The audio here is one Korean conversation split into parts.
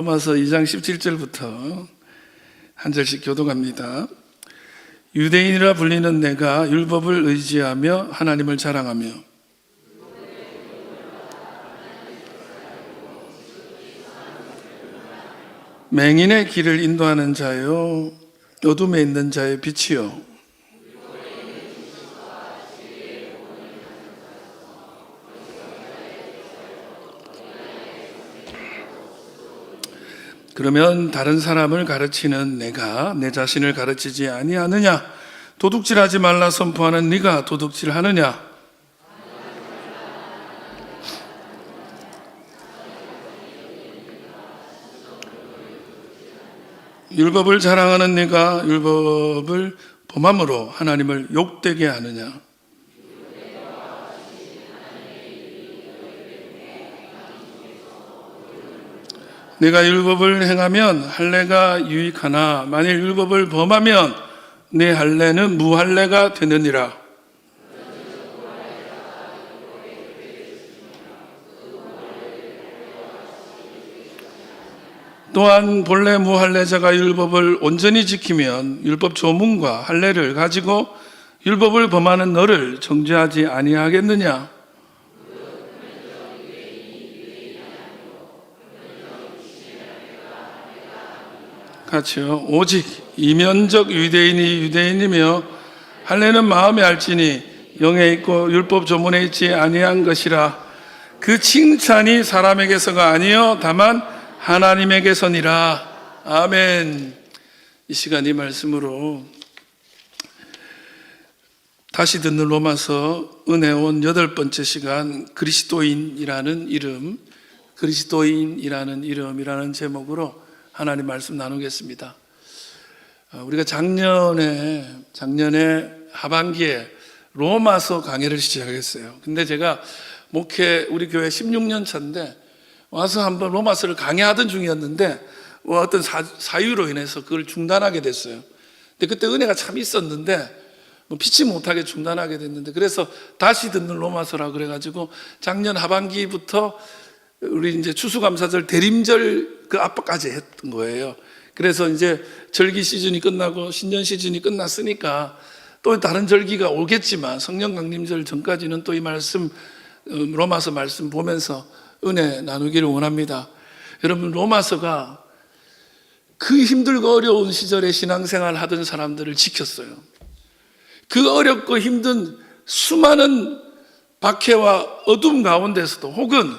로마서 2장 17절부터 한 절씩 교독합니다. 유대인이라 불리는 내가 율법을 의지하며 하나님을 자랑하며 맹인의 길을 인도하는 자요 어둠에 있는 자의 빛이요 그러면 다른 사람을 가르치는 내가 내 자신을 가르치지 아니하느냐? 도둑질하지 말라 선포하는 네가 도둑질하느냐? 율법을 자랑하는 네가 율법을 범함으로 하나님을 욕되게 하느냐? 내가 율법을 행하면 할례가 유익하나 만일 율법을 범하면 내 할례는 무할례가 되느니라. 또한 본래 무할례자가 율법을 온전히 지키면 율법 조문과 할례를 가지고 율법을 범하는 너를 정죄하지 아니하겠느냐? 같이요. 오직 이면적 유대인이 유대인이며 할례는 마음에 알지니 영에 있고 율법 조문에 있지 아니한 것이라. 그 칭찬이 사람에게서가 아니요 다만 하나님에게서니라. 아멘. 이 시간 이 말씀으로 다시 듣는 로마서 은혜온 8번째 시간 그리스도인이라는 이름이라는 제목으로 하나님 말씀 나누겠습니다. 우리가 작년에 하반기에 로마서 강해를 시작했어요. 근데 제가 목회 우리 교회 16년 차인데 와서 한번 로마서를 강해하던 중이었는데 어떤 사유로 인해서 그걸 중단하게 됐어요. 근데 그때 은혜가 참 있었는데 피치 못하게 중단하게 됐는데 그래서 다시 듣는 로마서라 그래가지고 작년 하반기부터 우리 이제 추수감사절 대림절 그 앞까지 했던 거예요. 그래서 이제 절기 시즌이 끝나고 신년 시즌이 끝났으니까 또 다른 절기가 오겠지만 성령 강림절 전까지는 또 이 말씀 로마서 말씀 보면서 은혜 나누기를 원합니다. 여러분 로마서가 그 힘들고 어려운 시절에 신앙생활 하던 사람들을 지켰어요. 그 어렵고 힘든 수많은 박해와 어둠 가운데서도 혹은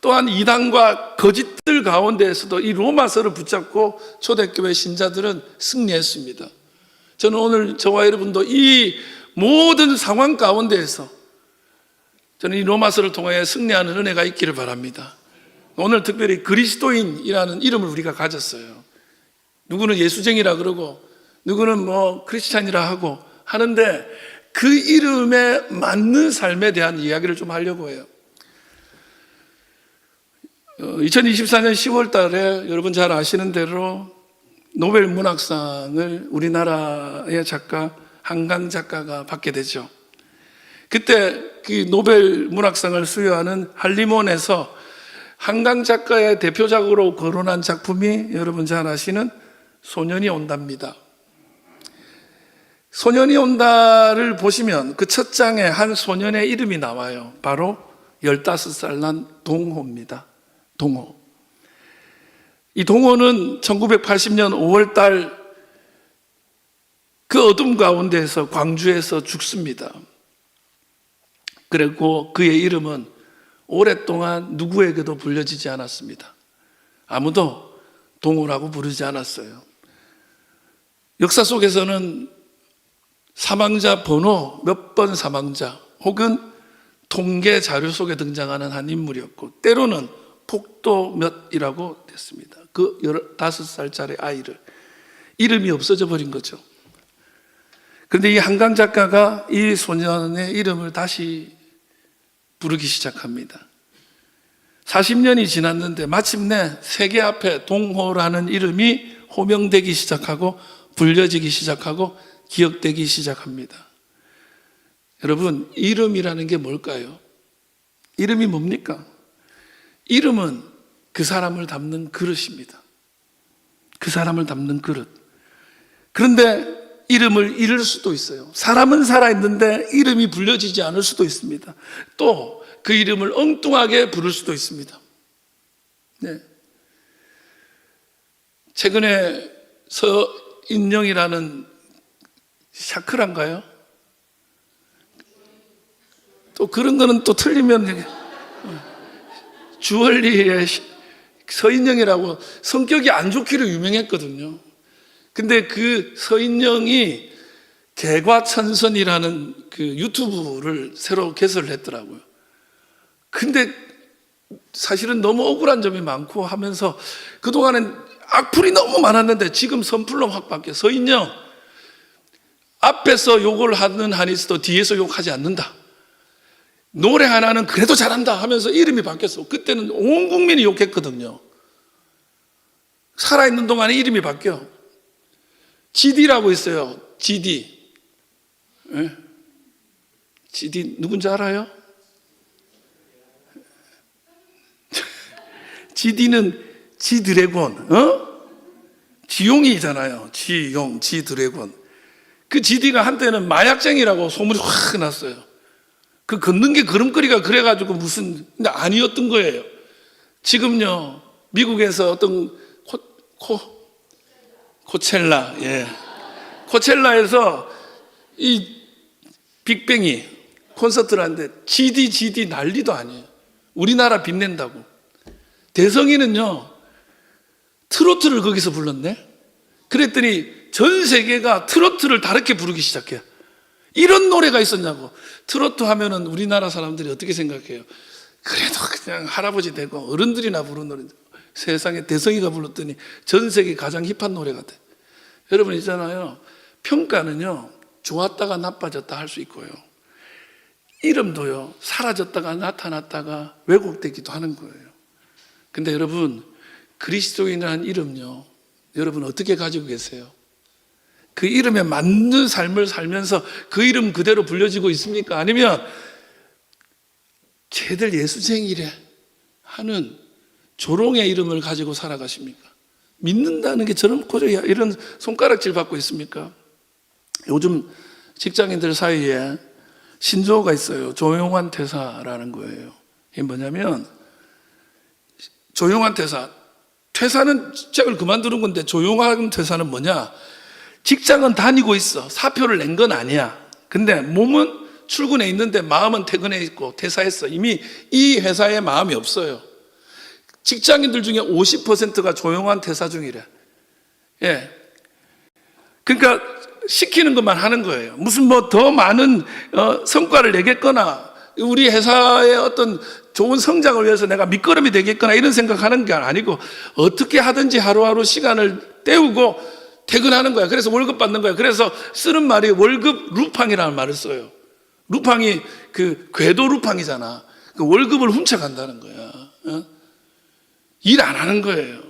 또한 이단과 거짓들 가운데에서도 이 로마서를 붙잡고 초대교회 신자들은 승리했습니다. 저는 오늘 저와 여러분도 이 모든 상황 가운데에서 저는 이 로마서를 통해 승리하는 은혜가 있기를 바랍니다. 오늘 특별히 그리스도인이라는 이름을 우리가 가졌어요. 누구는 예수쟁이라 그러고 누구는 크리스찬이라 하고 하는데 그 이름에 맞는 삶에 대한 이야기를 좀 하려고 해요. 2024년 10월 달에 여러분 잘 아시는 대로 노벨 문학상을 우리나라의 작가 한강 작가가 받게 되죠. 그때 그 노벨 문학상을 수여하는 한림원에서 한강 작가의 대표작으로 거론한 작품이 여러분 잘 아시는 소년이 온다입니다. 소년이 온다를 보시면 그 첫 장에 한 소년의 이름이 나와요. 바로 15살 난 동호입니다. 동호. 이 동호는 1980년 5월 달 그 어둠 가운데에서 광주에서 죽습니다. 그리고 그의 이름은 오랫동안 누구에게도 불려지지 않았습니다. 아무도 동호라고 부르지 않았어요. 역사 속에서는 사망자 번호, 몇 번 사망자 혹은 통계 자료 속에 등장하는 한 인물이었고 때로는 폭도 몇이라고 됐습니다. 그 15살짜리 아이를 이름이 없어져 버린 거죠. 그런데 이 한강 작가가 이 소년의 이름을 다시 부르기 시작합니다. 40년이 지났는데 마침내 세계 앞에 동호라는 이름이 호명되기 시작하고 불려지기 시작하고 기억되기 시작합니다. 여러분, 이름이라는 게 뭘까요? 이름이 뭡니까? 이름은 그 사람을 담는 그릇입니다. 그 사람을 담는 그릇. 그런데 이름을 잃을 수도 있어요. 사람은 살아있는데 이름이 불려지지 않을 수도 있습니다. 또 그 이름을 엉뚱하게 부를 수도 있습니다. 네. 최근에 서인영이라는 샤크란가요? 또 그런 거는 또 틀리면 주얼리의 서인영이라고 성격이 안 좋기로 유명했거든요. 근데 그 서인영이 개과천선이라는 그 유튜브를 새로 개설을 했더라고요. 근데 사실은 너무 억울한 점이 많고 하면서 그동안엔 악플이 너무 많았는데 지금 선플로 확 바뀌어. 서인영, 앞에서 욕을 하는 한이 있어도 뒤에서 욕하지 않는다. 노래 하나는 그래도 잘한다 하면서 이름이 바뀌었어. 그때는 온 국민이 욕했거든요. 살아있는 동안에 이름이 바뀌어. GD라고 있어요. GD. 네? GD 누군지 알아요? GD는 지드래곤, 지용이잖아요. 지용, 지드래곤. 그 GD가 한때는 마약쟁이라고 소문이 확 났어요. 그 걷는 게 걸음걸이가 그래가지고 근데 아니었던 거예요. 지금요, 미국에서 어떤 코첼라, 예. 코첼라에서 이 빅뱅이 콘서트를 하는데 GD 난리도 아니에요. 우리나라 빛낸다고. 대성이는요, 트로트를 거기서 불렀네? 그랬더니 전 세계가 트로트를 다르게 부르기 시작해요. 이런 노래가 있었냐고. 트로트 하면은 우리나라 사람들이 어떻게 생각해요? 그래도 그냥 할아버지 되고 어른들이나 부르는 노래. 세상에 대성이가 불렀더니 전 세계 가장 힙한 노래가 돼. 여러분 있잖아요. 평가는요, 좋았다가 나빠졌다 할 수 있고요. 이름도요, 사라졌다가 나타났다가 왜곡되기도 하는 거예요. 근데 여러분, 그리스도인이라는 이름요, 여러분 어떻게 가지고 계세요? 그 이름에 맞는 삶을 살면서 그 이름 그대로 불려지고 있습니까? 아니면 쟤들 예수쟁이래 하는 조롱의 이름을 가지고 살아가십니까? 믿는다는 게 저런 고저야 이런 손가락질 받고 있습니까? 요즘 직장인들 사이에 신조어가 있어요. 조용한 퇴사라는 거예요. 이게 뭐냐면 조용한 퇴사, 퇴사는 직장을 그만두는 건데 조용한 퇴사는 뭐냐? 직장은 다니고 있어. 사표를 낸 건 아니야. 근데 몸은 출근해 있는데 마음은 퇴근해 있고 퇴사했어. 이미 이 회사에 마음이 없어요. 직장인들 중에 50%가 조용한 퇴사 중이래. 예. 그러니까 시키는 것만 하는 거예요. 무슨 뭐 더 많은 성과를 내겠거나 우리 회사의 어떤 좋은 성장을 위해서 내가 밑거름이 되겠거나 이런 생각하는 게 아니고 어떻게 하든지 하루하루 시간을 때우고 퇴근하는 거야. 그래서 월급 받는 거야. 그래서 쓰는 말이 월급 루팡이라는 말을 써요. 루팡이 그 궤도 루팡이잖아. 그 월급을 훔쳐간다는 거야. 일 안 하는 거예요.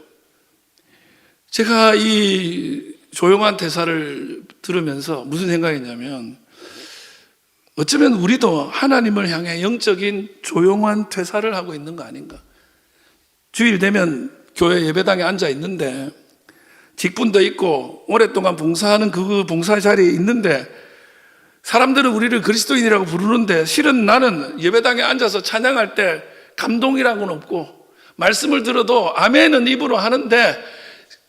제가 이 조용한 대사를 들으면서 무슨 생각이냐면 어쩌면 우리도 하나님을 향해 영적인 조용한 퇴사를 하고 있는 거 아닌가. 주일 되면 교회 예배당에 앉아 있는데 직분도 있고 오랫동안 봉사하는 그 봉사 자리에 있는데 사람들은 우리를 그리스도인이라고 부르는데 실은 나는 예배당에 앉아서 찬양할 때 감동이라고는 없고 말씀을 들어도 아멘은 입으로 하는데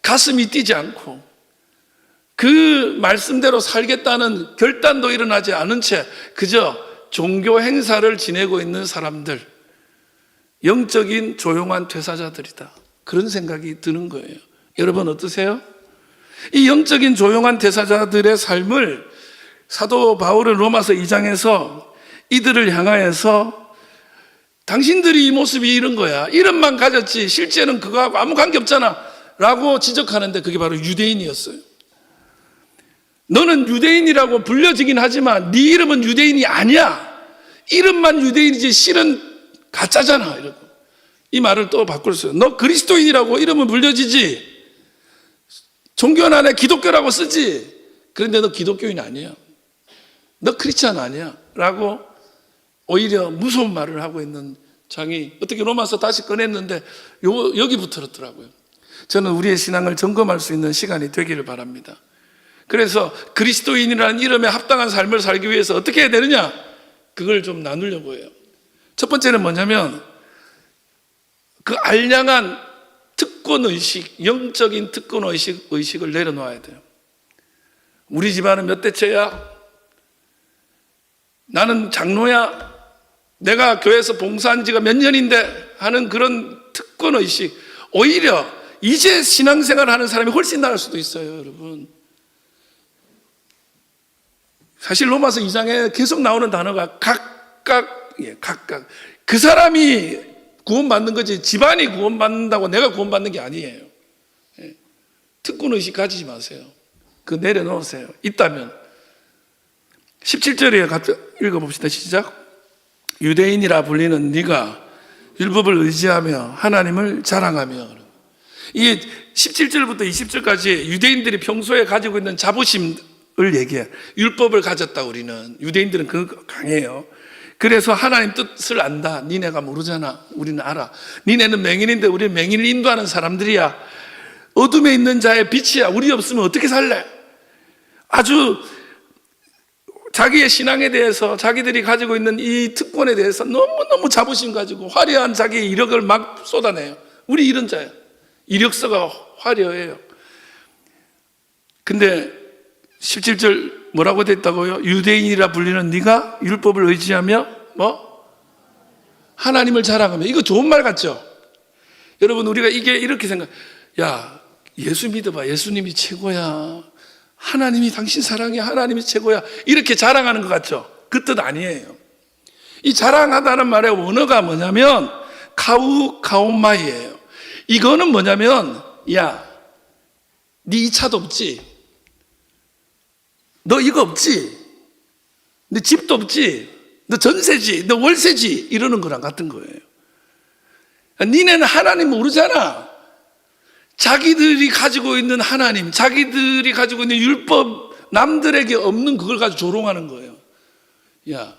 가슴이 뛰지 않고 그 말씀대로 살겠다는 결단도 일어나지 않은 채 그저 종교 행사를 지내고 있는 사람들, 영적인 조용한 퇴사자들이다. 그런 생각이 드는 거예요. 여러분 어떠세요? 이 영적인 조용한 퇴사자들의 삶을 사도 바울은 로마서 2장에서 이들을 향하여서 당신들이 이 모습이 이런 거야. 이름만 가졌지 실제는 그거하고 아무 관계없잖아 라고 지적하는데 그게 바로 유대인이었어요. 너는 유대인이라고 불려지긴 하지만 네 이름은 유대인이 아니야. 이름만 유대인이지 실은 가짜잖아. 이러고 이 말을 또 바꿨어요. 너 그리스도인이라고 이름은 불려지지 종교는 안에 기독교라고 쓰지. 그런데 너 기독교인 아니야. 너 크리스찬 아니야. 라고 오히려 무서운 말을 하고 있는 장이 어떻게 로마서 다시 꺼냈는데 여기부터 그렇더라고요. 저는 우리의 신앙을 점검할 수 있는 시간이 되기를 바랍니다. 그래서 그리스도인이라는 이름에 합당한 삶을 살기 위해서 어떻게 해야 되느냐? 그걸 좀 나누려고 해요. 첫 번째는 뭐냐면 그 알량한 특권의식, 영적인 특권의식을 내려놓아야 돼요. 우리 집안은 몇 대째야? 나는 장로야? 내가 교회에서 봉사한 지가 몇 년인데? 하는 그런 특권의식. 오히려 이제 신앙생활을 하는 사람이 훨씬 나을 수도 있어요, 여러분. 사실 로마서 2장에 계속 나오는 단어가 각각. 그 사람이 구원받는 거지 집안이 구원받는다고 내가 구원받는 게 아니에요. 특권의식 가지지 마세요. 그거 내려놓으세요. 있다면 17절에 같이 읽어봅시다. 시작. 유대인이라 불리는 네가 율법을 의지하며 하나님을 자랑하며. 이게 17절부터 20절까지 유대인들이 평소에 가지고 있는 자부심을 얘기해. 율법을 가졌다. 우리는 유대인들은 그거 강해요. 그래서 하나님 뜻을 안다. 니네가 모르잖아. 우리는 알아. 니네는 맹인인데 우리는 맹인을 인도하는 사람들이야. 어둠에 있는 자의 빛이야. 우리 없으면 어떻게 살래? 아주 자기의 신앙에 대해서, 자기들이 가지고 있는 이 특권에 대해서 너무너무 자부심 가지고 화려한 자기의 이력을 막 쏟아내요. 우리 이런 자야. 이력서가 화려해요. 근데 17절 뭐라고 됐다고요? 유대인이라 불리는 네가 율법을 의지하며 하나님을 자랑하며. 이거 좋은 말 같죠? 여러분, 우리가 이게 이렇게 생각, 야, 예수 믿어봐. 예수님이 최고야. 하나님이 당신 사랑해. 하나님이 최고야. 이렇게 자랑하는 것 같죠? 그 뜻 아니에요. 이 자랑하다는 말의 원어가 뭐냐면 카우마이예요. 이거는 뭐냐면, 야, 네 이 차도 없지? 너 이거 없지? 너 집도 없지? 너 전세지? 너 월세지? 이러는 거랑 같은 거예요. 니네는 하나님 모르잖아. 자기들이 가지고 있는 하나님, 자기들이 가지고 있는 율법, 남들에게 없는 그걸 가지고 조롱하는 거예요. 야,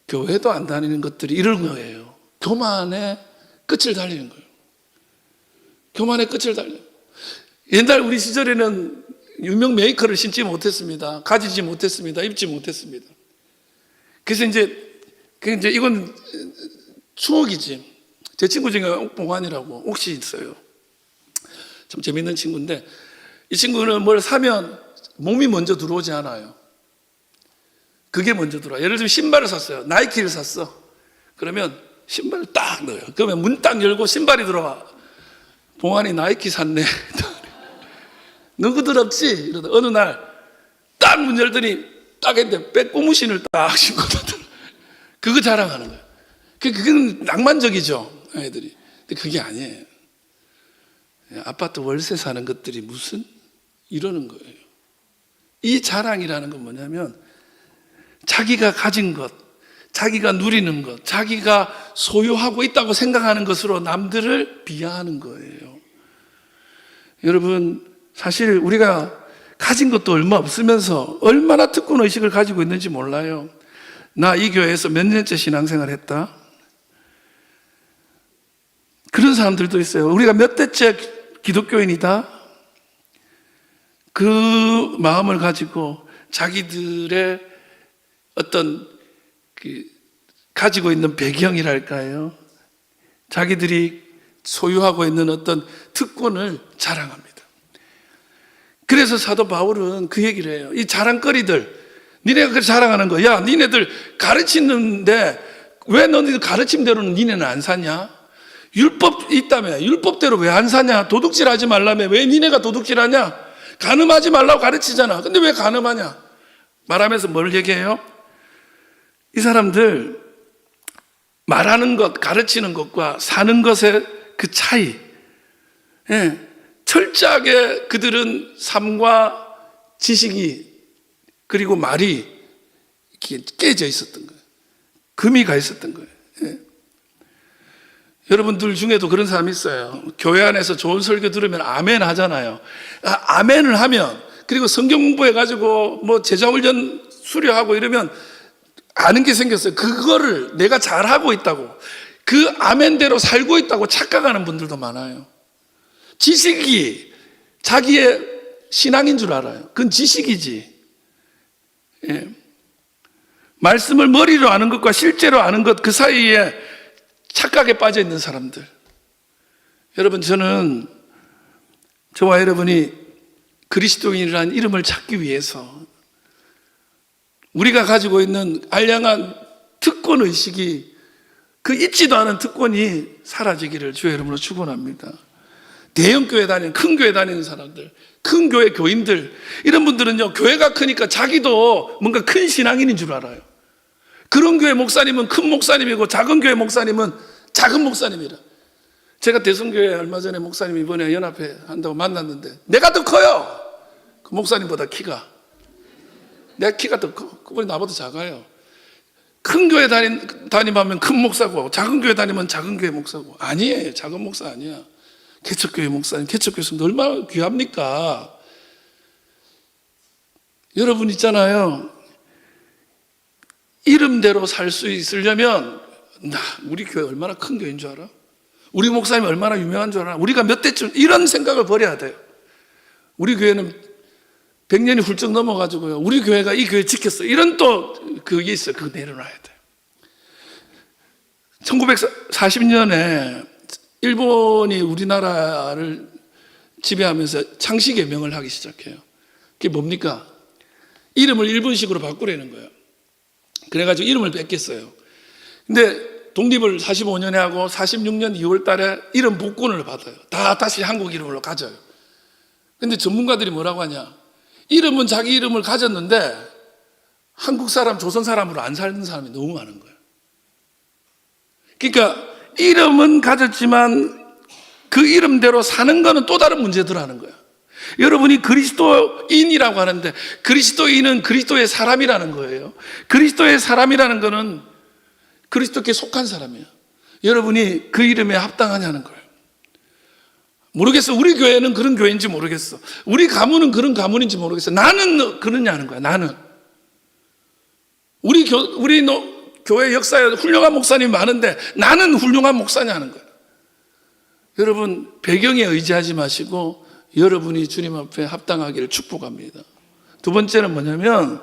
교회도 안 다니는 것들이 이런 거예요. 교만의 끝을 달리는 거예요. 교만의 끝을 달려요. 옛날 우리 시절에는 유명 메이커를 신지 못했습니다. 가지지 못했습니다. 입지 못했습니다. 그래서 이제 이건 추억이지. 제 친구 중에 옥봉환이라고 옥시 있어요. 좀 재밌는 친구인데, 이 친구는 뭘 사면 몸이 먼저 들어오지 않아요. 그게 먼저 들어와요. 예를 들면 신발을 샀어요. 나이키를 샀어. 그러면 신발을 딱 넣어요. 그러면 문 딱 열고 신발이 들어와. 봉환이 나이키 샀네. 누구들 없지? 이러다 어느 날 딱 문 열더니 딱 했는데 빼꼬무신을 딱 신고 들어. 그거 자랑하는 거예요. 그건 낭만적이죠, 애들이. 근데 그게 아니에요. 아파트 월세 사는 것들이 무슨 이러는 거예요. 이 자랑이라는 건 뭐냐면 자기가 가진 것, 자기가 누리는 것, 자기가 소유하고 있다고 생각하는 것으로 남들을 비하하는 거예요. 여러분, 사실 우리가 가진 것도 얼마 없으면서 얼마나 특권의식을 가지고 있는지 몰라요. 나 이 교회에서 몇 년째 신앙생활 했다. 그런 사람들도 있어요. 우리가 몇 대째 기독교인이다. 그 마음을 가지고 자기들의 어떤 가지고 있는 배경이랄까요? 자기들이 소유하고 있는 어떤 특권을 자랑합니다. 그래서 사도 바울은 그 얘기를 해요. 이 자랑거리들, 니네가 그렇게 자랑하는 거야. 야, 니네들 가르치는데 왜 너희들 가르침대로는 니네는 안 사냐? 율법 있다며. 율법대로 왜 안 사냐? 도둑질 하지 말라며. 왜 니네가 도둑질 하냐? 간음하지 말라고 가르치잖아. 근데 왜 간음하냐? 말하면서 뭘 얘기해요? 이 사람들 말하는 것, 가르치는 것과 사는 것의 그 차이. 철저하게 그들은 삶과 지식이 그리고 말이 깨져 있었던 거예요. 금이 가 있었던 거예요. 여러분들 중에도 그런 사람이 있어요. 교회 안에서 좋은 설교 들으면 아멘 하잖아요. 아멘을 하면, 그리고 성경 공부해가지고 뭐 제자훈련 수료하고 이러면 아는 게 생겼어요. 그거를 내가 잘하고 있다고, 그 아멘대로 살고 있다고 착각하는 분들도 많아요. 지식이 자기의 신앙인 줄 알아요. 그건 지식이지. 예. 말씀을 머리로 아는 것과 실제로 아는 것, 그 사이에 착각에 빠져 있는 사람들. 여러분, 저는 저와 여러분이 그리스도인이라는 이름을 찾기 위해서 우리가 가지고 있는 알량한 특권 의식이, 그 있지도 않은 특권이 사라지기를 주의 이름으로 축원합니다. 대형 교회 다니는, 큰 교회 다니는 사람들, 큰 교회 교인들, 이런 분들은요, 교회가 크니까 자기도 뭔가 큰 신앙인인 줄 알아요. 그런 교회 목사님은 큰 목사님이고 작은 교회 목사님은 작은 목사님이라. 제가 대성교회 얼마 전에 목사님 이번에 연합회 한다고 만났는데 내가 더 커요. 그 목사님보다 키가. 내 키가 더 커. 그분이 나보다 작아요. 큰 교회 다니면 큰 목사고 작은 교회 다니면 작은 교회 목사고. 아니에요. 작은 목사 아니야. 개척교회 목사님, 개척교회는 얼마나 귀합니까? 여러분 있잖아요. 이름대로 살 수 있으려면 우리 교회 얼마나 큰 교회인 줄 알아? 우리 목사님 얼마나 유명한 줄 알아? 우리가 몇 대쯤, 이런 생각을 버려야 돼요. 우리 교회는 100년이 훌쩍 넘어가지고요, 우리 교회가 이 교회 지켰어, 이런 또 그게 있어요. 그거 내려놔야 돼요. 1940년에 일본이 우리나라를 지배하면서 창씨개명을 하기 시작해요. 그게 뭡니까? 이름을 일본식으로 바꾸라는 거예요. 그래가지고 이름을 뺏겼어요. 근데 독립을 45년에 하고 46년 2월 달에 이름 복권을 받아요. 다시 한국 이름으로 가져요. 근데 전문가들이 뭐라고 하냐? 이름은 자기 이름을 가졌는데 한국 사람, 조선 사람으로 안 사는 사람이 너무 많은 거예요. 그러니까 이름은 가졌지만 그 이름대로 사는 거는 또 다른 문제더라는 거예요. 여러분이 그리스도인이라고 하는데 그리스도인은 그리스도의 사람이라는 거예요. 그리스도의 사람이라는 거는 그리스도께 속한 사람이에요. 여러분이 그 이름에 합당하냐는 거예요. 모르겠어. 우리 교회는 그런 교회인지 모르겠어. 우리 가문은 그런 가문인지 모르겠어. 나는 그러냐는 거야. 나는. 우리 교회 역사에 훌륭한 목사님이 많은데 나는 훌륭한 목사냐는 거예요. 여러분, 배경에 의지하지 마시고 여러분이 주님 앞에 합당하기를 축복합니다. 두 번째는 뭐냐면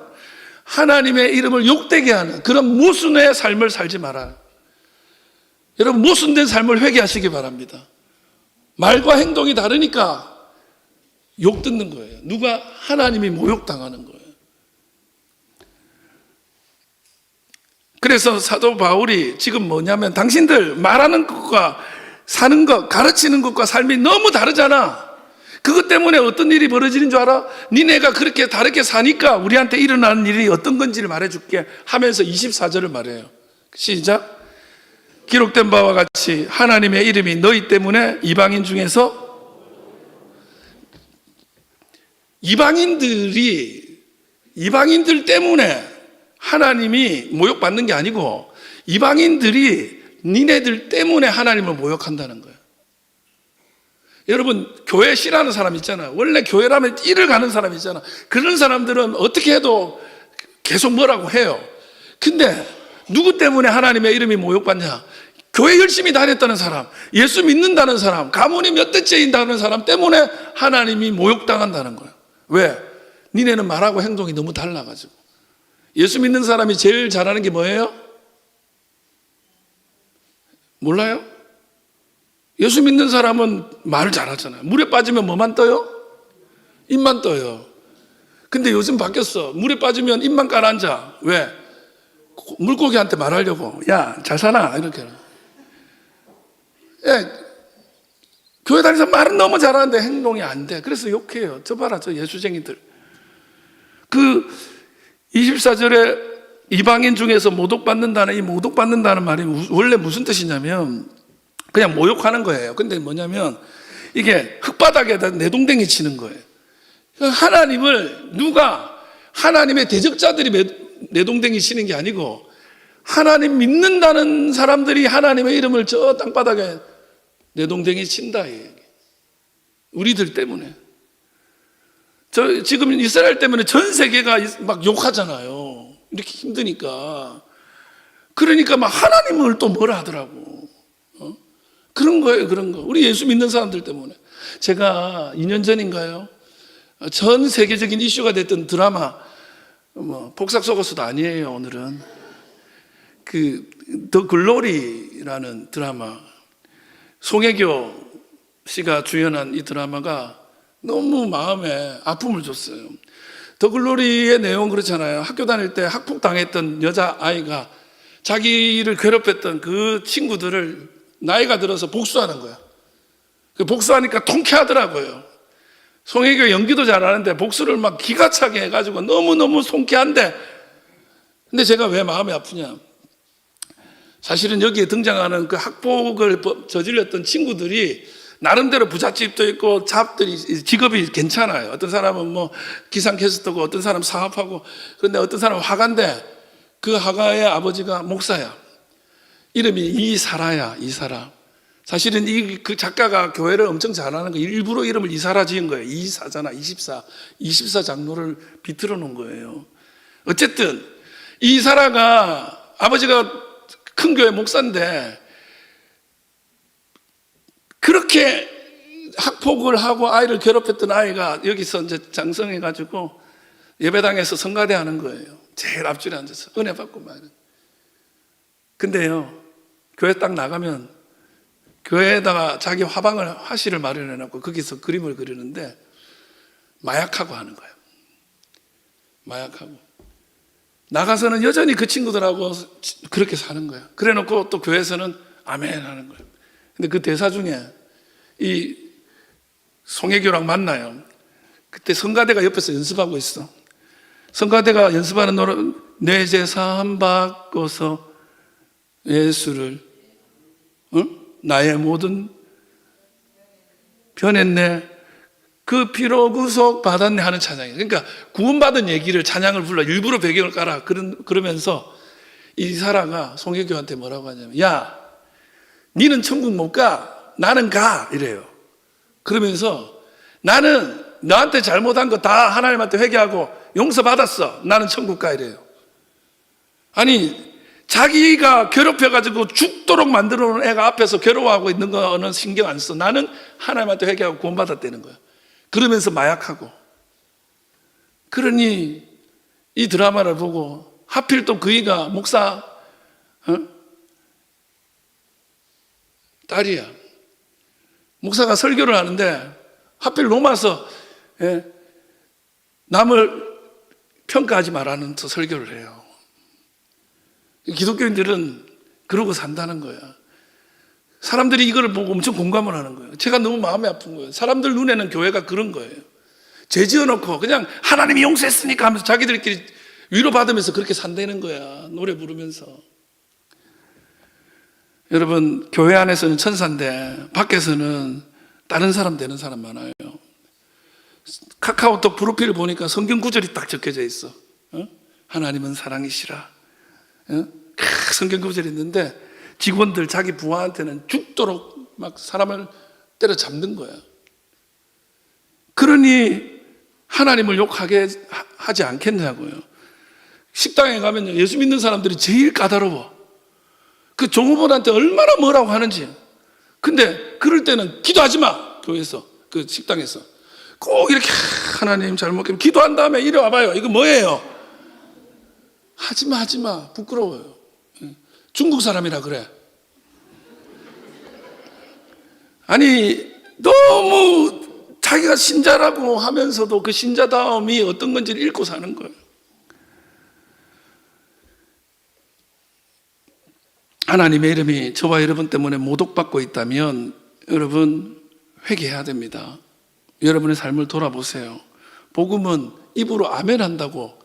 하나님의 이름을 욕되게 하는 그런 모순의 삶을 살지 말아요. 여러분, 모순된 삶을 회개하시기 바랍니다. 말과 행동이 다르니까 욕 듣는 거예요. 누가? 하나님이 모욕당하는 거예요. 그래서 사도 바울이 지금 뭐냐면 당신들 말하는 것과 사는 것, 가르치는 것과 삶이 너무 다르잖아. 그것 때문에 어떤 일이 벌어지는 줄 알아? 니네가 그렇게 다르게 사니까 우리한테 일어나는 일이 어떤 건지를 말해줄게 하면서 24절을 말해요. 시작. 기록된 바와 같이 하나님의 이름이 너희 때문에 이방인 중에서, 이방인들 때문에 하나님이 모욕받는 게 아니고 이방인들이 니네들 때문에 하나님을 모욕한다는 거예요. 여러분, 교회 싫어하는 사람 있잖아요. 원래 교회라면 일을 가는 사람 있잖아. 그런 사람들은 어떻게 해도 계속 뭐라고 해요. 근데 누구 때문에 하나님의 이름이 모욕받냐? 교회 열심히 다녔다는 사람, 예수 믿는다는 사람, 가문이 몇 대째인다는 사람 때문에 하나님이 모욕당한다는 거예요. 왜? 니네는 말하고 행동이 너무 달라가지고. 예수 믿는 사람이 제일 잘하는 게 뭐예요? 몰라요? 예수 믿는 사람은 말을 잘하잖아요. 물에 빠지면 뭐만 떠요? 입만 떠요. 근데 요즘 바뀌었어. 물에 빠지면 입만 깔아앉아. 왜? 물고기한테 말하려고. 야, 잘 사나? 이렇게. 예, 교회 다니면서 말은 너무 잘하는데 행동이 안 돼. 그래서 욕해요. 저 봐라, 저 예수쟁이들. 그 24절에 이방인 중에서 모독받는다는, 이 모독받는다는 말이 원래 무슨 뜻이냐면 그냥 모욕하는 거예요. 근데 뭐냐면 이게 흙바닥에다 내동댕이 치는 거예요. 하나님을 하나님의 대적자들이 내동댕이 치는 게 아니고 하나님 믿는다는 사람들이 하나님의 이름을 저 땅바닥에 내동댕이 친다. 우리들 때문에. 지금 이스라엘 때문에 전 세계가 막 욕하잖아요. 이렇게 힘드니까. 그러니까 막 하나님을 또 뭐라 하더라고. 그런 거예요, 그런 거. 우리 예수 믿는 사람들 때문에. 제가 2년 전인가요? 전 세계적인 이슈가 됐던 드라마, 복싹 속았수도 아니에요, 오늘은. 더 글로리라는 드라마, 송혜교 씨가 주연한 이 드라마가 너무 마음에 아픔을 줬어요. 더 글로리의 내용은 그렇잖아요. 학교 다닐 때 학폭당했던 여자아이가 자기를 괴롭혔던 그 친구들을 나이가 들어서 복수하는 거야. 복수하니까 통쾌하더라고요. 송혜교 연기도 잘하는데 복수를 막 기가 차게 해가지고 너무너무 통쾌한데, 근데 제가 왜 마음이 아프냐? 사실은 여기에 등장하는 그 학폭을 저질렀던 친구들이 나름대로 부잣집도 있고 직업이 괜찮아요. 어떤 사람은 뭐 기상캐스터고, 어떤 사람은 사업하고, 그런데 어떤 사람은 화가인데 그 화가의 아버지가 목사야. 이름이 이사라야, 이사라. 사실은 그 작가가 교회를 엄청 잘하는 거, 일부러 이름을 이사라 지은 거예요. 이사잖아, 24 장로를 비틀어 놓은 거예요. 어쨌든 이사라가 아버지가 큰 교회 목사인데 그렇게 학폭을 하고 아이를 괴롭혔던 아이가 여기서 이제 장성해가지고 예배당에서 성가대 하는 거예요. 제일 앞줄에 앉아서 은혜 받고 말은. 근데요, 교회 딱 나가면 교회에다가 자기 화실을 마련해놓고 거기서 그림을 그리는데 마약하고 하는 거예요. 마약하고. 나가서는 여전히 그 친구들하고 그렇게 사는 거예요. 그래 놓고 또 교회에서는 아멘 하는 거예요. 근데 그 대사 중에 이 송혜교랑 만나요. 그때 성가대가 옆에서 연습하고 있어. 성가대가 연습하는 노래, 내 재산 바꿔서 예수를, 나의 모든 변했네, 그 피로 구속 받았네 하는 찬양이에요. 그러니까 구원받은 얘기를 찬양을 불러 일부러 배경을 깔아. 그러면서 이사라가 송혜교한테 뭐라고 하냐면, 야, 니는 천국 못 가, 나는 가, 이래요. 그러면서 나는 너한테 잘못한 거 다 하나님한테 회개하고 용서받았어, 나는 천국 가, 이래요. 아니, 자기가 괴롭혀가지고 죽도록 만들어 놓은 애가 앞에서 괴로워하고 있는 거는 신경 안 써. 나는 하나님한테 회개하고 구원받았다는 거야. 그러면서 마약하고. 그러니 이 드라마를 보고 하필 또 그이가 목사 딸이야. 목사가 설교를 하는데 하필 로마서 남을 평가하지 말라는 설교를 해요. 기독교인들은 그러고 산다는 거야. 사람들이 이걸 보고 엄청 공감을 하는 거예요. 제가 너무 마음이 아픈 거예요. 사람들 눈에는 교회가 그런 거예요. 죄 지어놓고 그냥 하나님이 용서했으니까 하면서 자기들끼리 위로받으면서 그렇게 산다는 거야. 노래 부르면서. 여러분, 교회 안에서는 천사인데 밖에서는 다른 사람 되는 사람 많아요. 카카오톡 프로필을 보니까 성경 구절이 딱 적혀져 있어. 하나님은 사랑이시라. 성경 구절이 있는데 직원들 자기 부하한테는 죽도록 막 사람을 때려잡는 거야. 그러니 하나님을 욕하게 하지 않겠냐고요. 식당에 가면 예수 믿는 사람들이 제일 까다로워. 그 종업원한테 얼마나 뭐라고 하는지. 근데 그럴 때는 기도하지 마. 교회에서, 그 식당에서 꼭 이렇게 하나님 잘 먹게 기도한 다음에 이리 와봐요. 이거 뭐예요? 하지마. 부끄러워요. 중국 사람이라 그래. 아니, 너무 자기가 신자라고 하면서도 그 신자다움이 어떤 건지를 잃고 사는 거예요. 하나님의 이름이 저와 여러분 때문에 모독받고 있다면 여러분 회개해야 됩니다. 여러분의 삶을 돌아보세요. 복음은 입으로 아멘 한다고,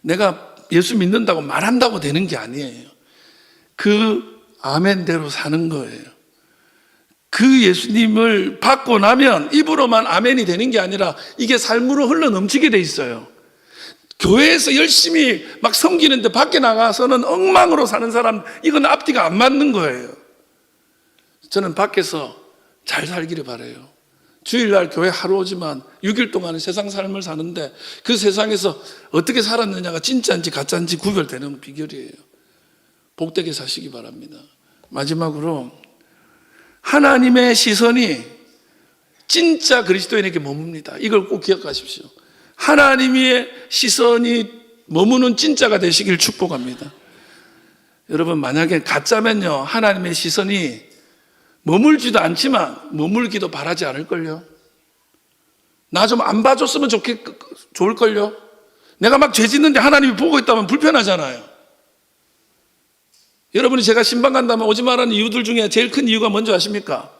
내가 예수 믿는다고 말한다고 되는 게 아니에요. 그 아멘대로 사는 거예요. 그 예수님을 받고 나면 입으로만 아멘이 되는 게 아니라 이게 삶으로 흘러 넘치게 돼 있어요. 교회에서 열심히 막 섬기는데 밖에 나가서는 엉망으로 사는 사람, 이건 앞뒤가 안 맞는 거예요. 저는 밖에서 잘 살기를 바라요. 주일날 교회 하루 오지만 6일 동안은 세상 삶을 사는데 그 세상에서 어떻게 살았느냐가 진짜인지 가짜인지 구별되는 비결이에요. 복되게 사시기 바랍니다. 마지막으로 하나님의 시선이 진짜 그리스도인에게 머뭅니다. 이걸 꼭 기억하십시오. 하나님의 시선이 머무는 진짜가 되시길 축복합니다. 여러분, 만약에 가짜면요, 하나님의 시선이 머물지도 않지만 머물기도 바라지 않을걸요. 나 좀 안 봐줬으면 좋을걸요. 내가 막 죄 짓는데 하나님이 보고 있다면 불편하잖아요. 여러분이 제가 신방 간다면 오지 말라는 이유들 중에 제일 큰 이유가 뭔지 아십니까?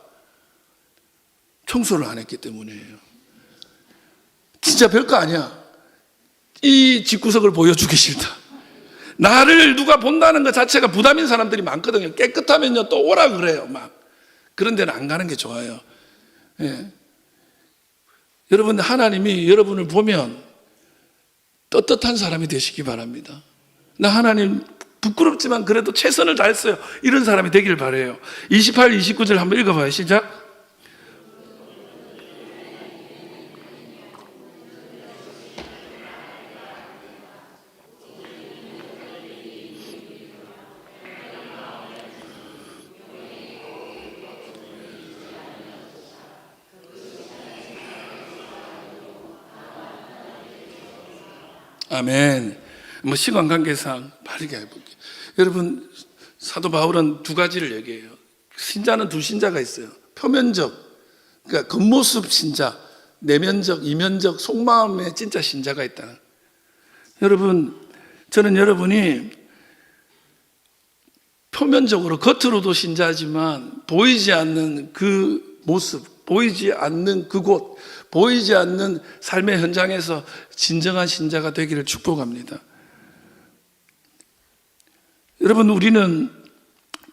청소를 안 했기 때문이에요. 진짜 별거 아니야. 이 집구석을 보여주기 싫다. 나를 누가 본다는 것 자체가 부담인 사람들이 많거든요. 깨끗하면요 또 오라 그래요. 막 그런 데는 안 가는 게 좋아요. 예. 여러분, 하나님이 여러분을 보면 떳떳한 사람이 되시기 바랍니다. 나 하나님 부끄럽지만 그래도 최선을 다했어요, 이런 사람이 되길 바라요. 28, 29절 한번 읽어봐요. 시작. 아멘. 시간 관계상 빠르게 해볼게요. 여러분, 사도 바울은 두 가지를 얘기해요. 신자는 두 신자가 있어요. 표면적, 그러니까 겉모습 신자, 내면적, 이면적, 속마음의 진짜 신자가 있다. 여러분, 저는 여러분이 표면적으로 겉으로도 신자지만 보이지 않는 그 모습, 보이지 않는 그곳, 보이지 않는 삶의 현장에서 진정한 신자가 되기를 축복합니다. 여러분, 우리는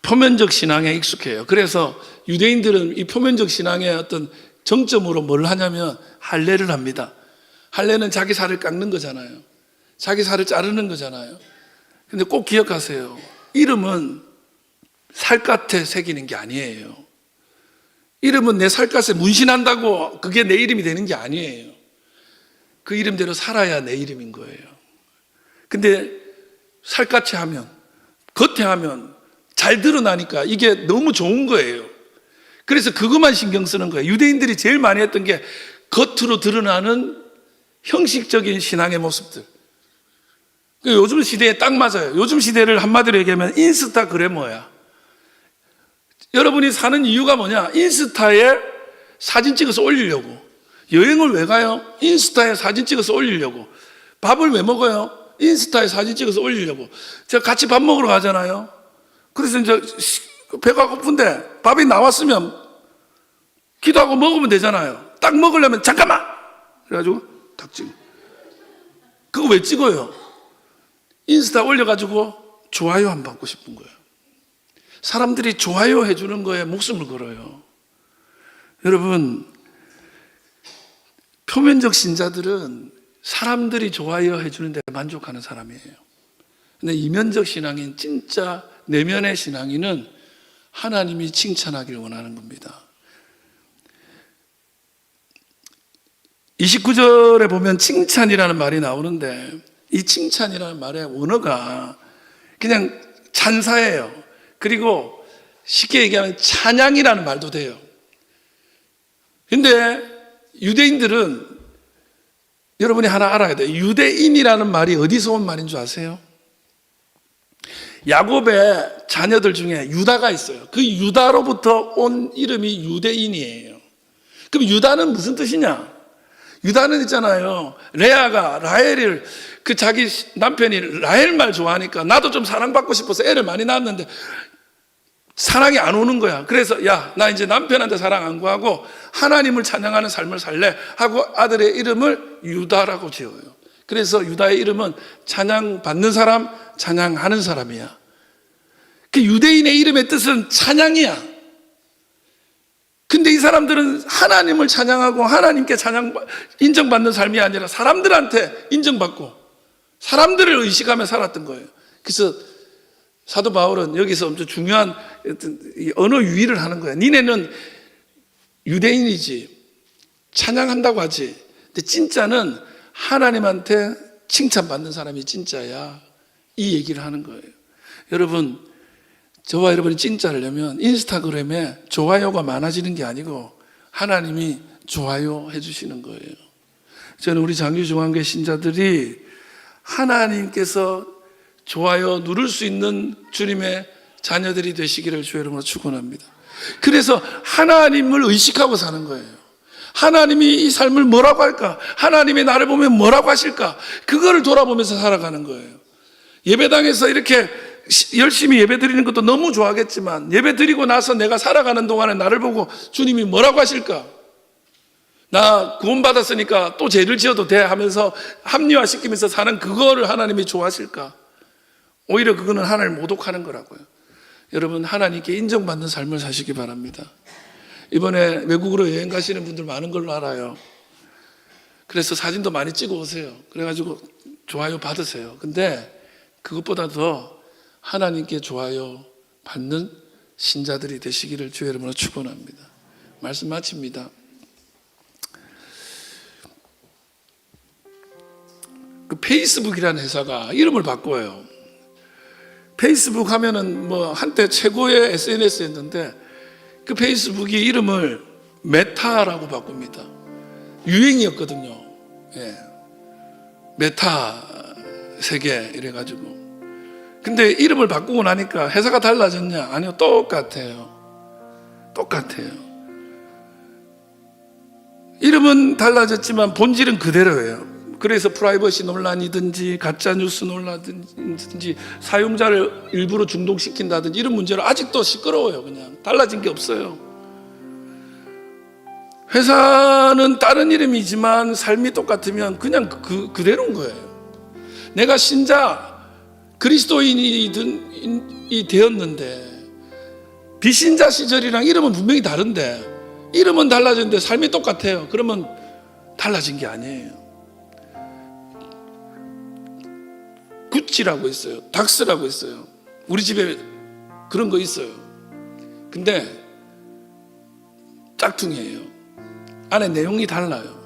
표면적 신앙에 익숙해요. 그래서 유대인들은 이 표면적 신앙의 어떤 정점으로 뭘 하냐면 할례를 합니다. 할례는 자기 살을 깎는 거잖아요. 자기 살을 자르는 거잖아요. 근데 꼭 기억하세요. 이름은 살갗에 새기는 게 아니에요. 이름은 내 살갗에 문신한다고 그게 내 이름이 되는 게 아니에요. 그 이름대로 살아야 내 이름인 거예요. 근데 살갗에 하면, 겉에 하면 잘 드러나니까 이게 너무 좋은 거예요. 그래서 그것만 신경 쓰는 거예요. 유대인들이 제일 많이 했던 게 겉으로 드러나는 형식적인 신앙의 모습들. 요즘 시대에 딱 맞아요. 요즘 시대를 한마디로 얘기하면 인스타그래머야. 여러분이 사는 이유가 뭐냐? 인스타에 사진 찍어서 올리려고. 여행을 왜 가요? 인스타에 사진 찍어서 올리려고. 밥을 왜 먹어요? 인스타에 사진 찍어서 올리려고. 제가 같이 밥 먹으러 가잖아요. 그래서 이제 배가 고픈데 밥이 나왔으면 기도하고 먹으면 되잖아요. 딱 먹으려면 잠깐만! 그래가지고 딱 찍어. 그거 왜 찍어요? 인스타 올려가지고 좋아요 안 받고 싶은 거예요. 사람들이 좋아요 해주는 거에 목숨을 걸어요. 여러분, 표면적 신자들은 사람들이 좋아요 해주는 데 만족하는 사람이에요. 근데 이면적 신앙인, 진짜 내면의 신앙인은 하나님이 칭찬하기를 원하는 겁니다. 29절에 보면 칭찬이라는 말이 나오는데, 이 칭찬이라는 말의 원어가 그냥 찬사예요. 그리고 쉽게 얘기하면 찬양이라는 말도 돼요. 근데 유대인들은 여러분이 하나 알아야 돼요. 유대인이라는 말이 어디서 온 말인 줄 아세요? 야곱의 자녀들 중에 유다가 있어요. 그 유다로부터 온 이름이 유대인이에요. 그럼 유다는 무슨 뜻이냐? 유다는 있잖아요. 레아가 라헬을, 그 자기 남편이 라헬 말 좋아하니까 나도 좀 사랑받고 싶어서 애를 많이 낳았는데 사랑이 안 오는 거야. 그래서 야, 나 이제 남편한테 사랑 안 구하고 하나님을 찬양하는 삶을 살래 하고 아들의 이름을 유다라고 지어요. 그래서 유다의 이름은 찬양받는 사람, 찬양하는 사람이야. 그 유대인의 이름의 뜻은 찬양이야. 근데 이 사람들은 하나님을 찬양하고 하나님께 인정받는 삶이 아니라 사람들한테 인정받고 사람들을 의식하며 살았던 거예요. 그래서 사도 바울은 여기서 엄청 중요한 언어 유희를 하는 거야. 니네는 유대인이지, 찬양한다고 하지. 근데 진짜는 하나님한테 칭찬받는 사람이 진짜야. 이 얘기를 하는 거예요. 여러분, 저와 여러분이 진짜를 내면 인스타그램에 좋아요가 많아지는 게 아니고 하나님이 좋아요 해주시는 거예요. 저는 우리 장유중앙교회 신자들이 하나님께서 좋아요 누를 수 있는 주님의 자녀들이 되시기를 주의 이름으로 축원합니다. 그래서 하나님을 의식하고 사는 거예요. 하나님이 이 삶을 뭐라고 할까? 하나님이 나를 보면 뭐라고 하실까? 그거를 돌아보면서 살아가는 거예요. 예배당에서 이렇게 열심히 예배 드리는 것도 너무 좋아하겠지만 예배 드리고 나서 내가 살아가는 동안에 나를 보고 주님이 뭐라고 하실까? 나 구원받았으니까 또 죄를 지어도 돼 하면서 합리화시키면서 사는 그거를 하나님이 좋아하실까? 오히려 그거는 하나님을 모독하는 거라고요. 여러분, 하나님께 인정받는 삶을 사시기 바랍니다. 이번에 외국으로 여행 가시는 분들 많은 걸로 알아요. 그래서 사진도 많이 찍어 오세요. 그래가지고 좋아요 받으세요. 근데 그것보다 더 하나님께 좋아요 받는 신자들이 되시기를 주의 이름으로 축원합니다. 말씀 마칩니다. 그 페이스북이라는 회사가 이름을 바꿔요. 페이스북 하면은 뭐 한때 최고의 SNS였는데 그 페이스북이 이름을 메타라고 바꿉니다. 유행이었거든요. 예. 메타 세계 이래가지고. 근데 이름을 바꾸고 나니까 회사가 달라졌냐? 아니요, 똑같아요. 똑같아요. 이름은 달라졌지만 본질은 그대로예요. 그래서 프라이버시 논란이든지 가짜뉴스 논란이든지 사용자를 일부러 중독시킨다든지 이런 문제로 아직도 시끄러워요. 그냥 달라진 게 없어요. 회사는 다른 이름이지만 삶이 똑같으면 그냥 그대로인 거예요. 내가 신자 그리스도인이 되었는데 비신자 시절이랑 이름은 분명히 다른데 이름은 달라졌는데 삶이 똑같아요. 그러면 달라진 게 아니에요. 구찌라고 있어요. 닥스라고 있어요. 우리 집에 그런 거 있어요. 근데 짝퉁이에요. 안에 내용이 달라요.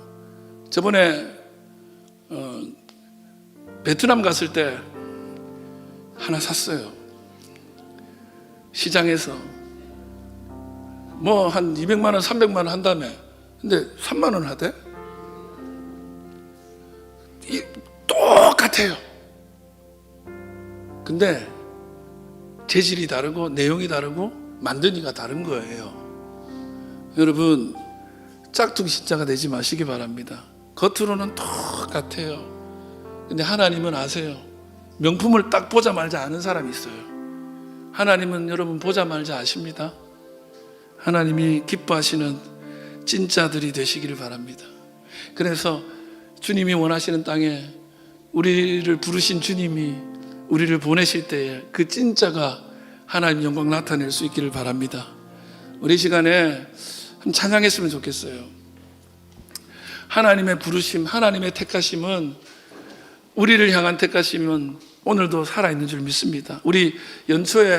저번에 베트남 갔을 때 하나 샀어요. 시장에서 뭐 한 200만 원, 300만 원 한다며. 근데 3만 원 하대? 똑같아요. 근데 재질이 다르고 내용이 다르고 만드니까 다른 거예요. 여러분, 짝퉁 신자가 되지 마시기 바랍니다. 겉으로는 똑같아요. 근데 하나님은 아세요. 명품을 딱 보자 말자 아는 사람이 있어요. 하나님은 여러분 보자 말자 아십니다. 하나님이 기뻐하시는 찐자들이 되시기를 바랍니다. 그래서 주님이 원하시는 땅에 우리를 부르신 주님이 우리를 보내실 때에 그 찐자가 하나님 영광 나타낼 수 있기를 바랍니다. 우리 시간에 한 찬양했으면 좋겠어요. 하나님의 부르심, 하나님의 택하심은 우리를 향한 택하심은 오늘도 살아있는 줄 믿습니다. 우리 연초에